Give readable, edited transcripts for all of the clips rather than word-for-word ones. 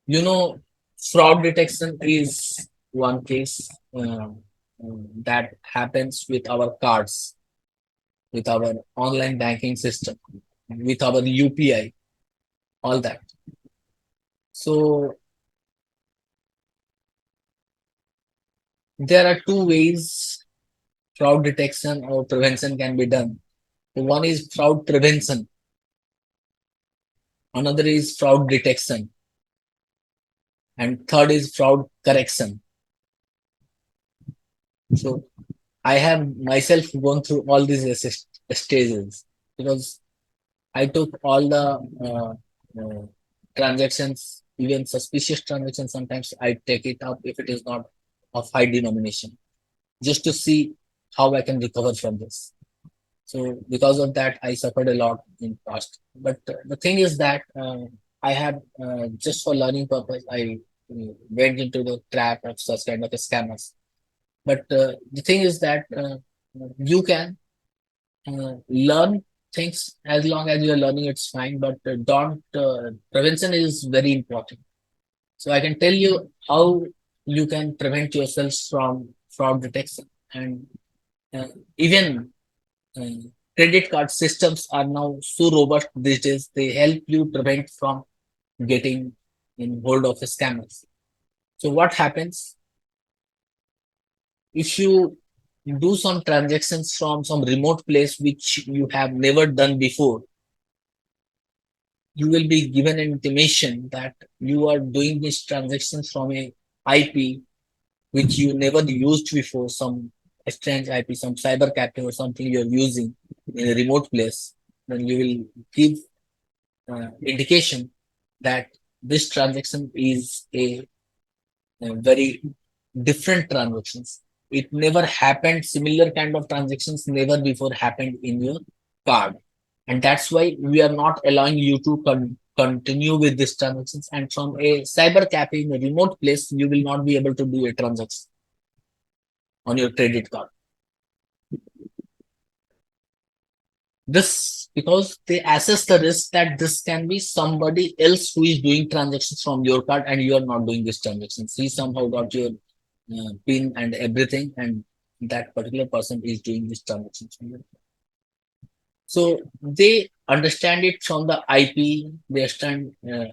You know, fraud detection is one case that happens with our cards, with our online banking system, with our UPI, all that. So there are two ways fraud detection or prevention can be done. One is fraud prevention, another is fraud detection, and third is fraud correction. So I have myself gone through all these stages because I took all the transactions, even suspicious transactions. Sometimes I take it up if it is not of high denomination, just to see how I can recover from this. So because of that, I suffered a lot in past. But the thing is that I had just for learning purpose, I went into the trap of such kind of scammers. But the thing is that you can learn things as long as you're learning, it's fine. But don't prevention is very important. So I can tell you how you can prevent yourself from fraud detection and even uh, credit card systems are now so robust these days. They help you prevent from getting in hold of scammers. So what happens if you do some transactions from some remote place which you have never done before? You will be given an intimation that you are doing these transactions from a IP which you never used before, some strange IP, some cyber cafe or something you're using in a remote place. Then you will give indication that this transaction is a very different transactions. It never happened. Similar kind of transactions never before happened in your card, and that's why we are not allowing you to continue with these transactions. And from a cyber cafe in a remote place, you will not be able to do a transaction on your credit card. This because they assess the risk that this can be somebody else who is doing transactions from your card and you are not doing this transactions. He somehow got your PIN and everything, and that particular person is doing this transactions from your card. So they understand it from the IP, they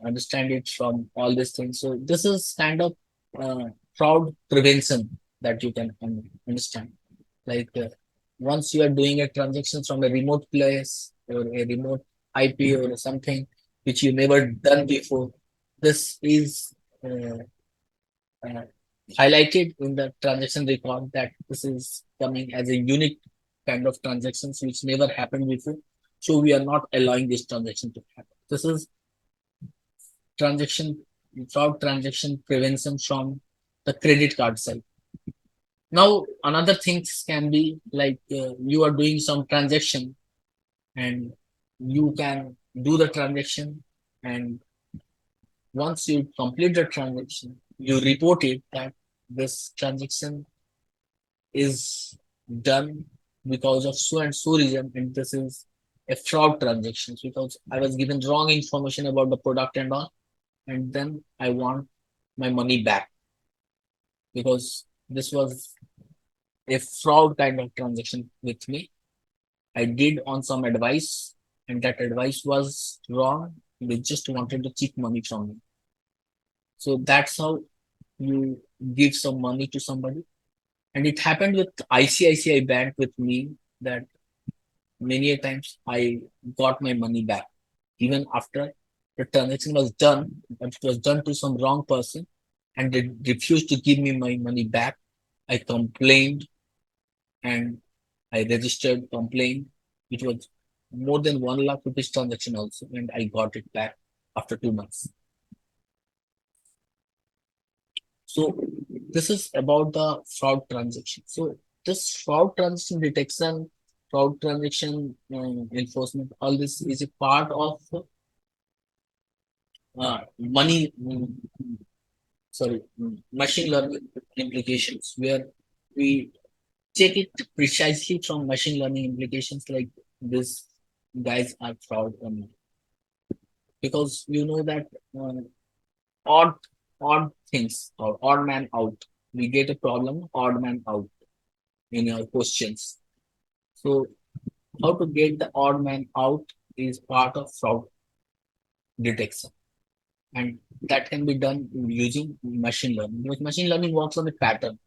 understand it from all these things. So this is kind of fraud prevention that you can understand. Like once you are doing a transaction from a remote place or a remote IP or something which you never done before, this is uh, highlighted in the transaction record that this is coming as a unique kind of transactions which never happened before. So we are not allowing this transaction to happen. This is transaction fraud transaction prevention from the credit card side. Now another things can be like you are doing some transaction and you can do the transaction, and once you complete the transaction you report it that this transaction is done because of so and so reason, and this is a fraud transaction because I was given wrong information about the product and all, and then I want my money back because this was a fraud kind of transaction with me. I did on some advice, and that advice was wrong. They just wanted to cheat money from me. So that's how you give some money to somebody. And it happened with ICICI Bank with me that many a times I got my money back. Even after the transaction was done, but it was done to some wrong person and they refused to give me my money back. I complained and I registered complaint. It was more than 1 lakh rupees transaction also, and I got it back after 2 months. So this is about the fraud transaction. So this fraud transaction detection, fraud transaction enforcement, all this is a part of money, sorry, machine learning implications, where we check it precisely from machine learning implications like this guys are fraud or not. Because you know that odd odd things or odd man out. We get a problem, odd man out in your questions. So how to get the odd man out is part of fraud detection. And that can be done using machine learning. Because machine learning works on a pattern.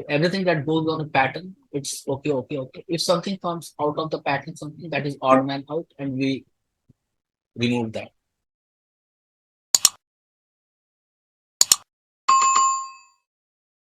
Everything that goes on a pattern, it's okay, okay, okay. If something comes out of the pattern, something that is odd man out, and we remove that.